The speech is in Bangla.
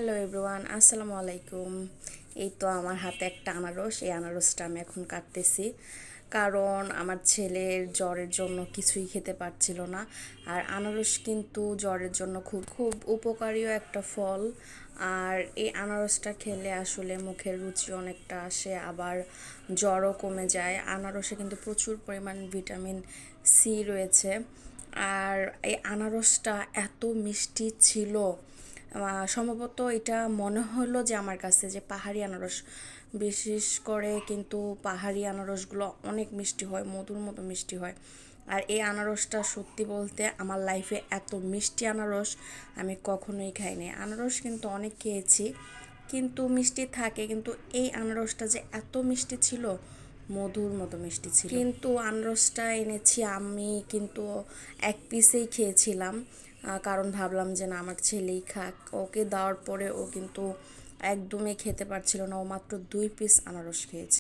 হ্যালো এভরিওয়ান, আসসালামু আলাইকুম। এই তো আমার হাতে একটা আনারস, এই আনারসটা আমি এখন কাটতেছি। কারণ আমার ছেলের জ্বরের জন্য কিছুই খেতে পারছিল না। আর আনারস কিন্তু জ্বরের জন্য খুব খুব উপকারীও একটা ফল। আর এই আনারসটা খেলে আসলে মুখের রুচি অনেকটা আসে, আবার জ্বরও কমে যায়। আনারসে কিন্তু প্রচুর পরিমাণ ভিটামিন সি রয়েছে। আর এই আনারসটা এত মিষ্টি ছিল, সম্ভবত এটা মনে হলো যে আমার কাছে যে পাহাড়ি আনারস, বিশেষ করে কিন্তু পাহাড়ি আনারসগুলো অনেক মিষ্টি হয়, মধুর মতো মিষ্টি হয়। আর এই আনারসটা সত্যি বলতে আমার লাইফে এত মিষ্টি আনারস আমি কখনোই খাইনি। আনারস কিন্তু অনেক খেয়েছি, কিন্তু মিষ্টি থাকে, কিন্তু এই আনারসটা যে এত মিষ্টি ছিল, মধুর মতো মিষ্টি ছিল। কিন্তু আনারসটা এনেছি আমি কিন্তু এক পিসেই খেয়েছিলাম, কারণ ভাবলাম যে না, আমার ছেলেই খাক। ওকে দেওয়ার পরে ও কিন্তু একদমই খেতে পারছিল না, ও মাত্র 2 পিস আনারস খেয়েছে।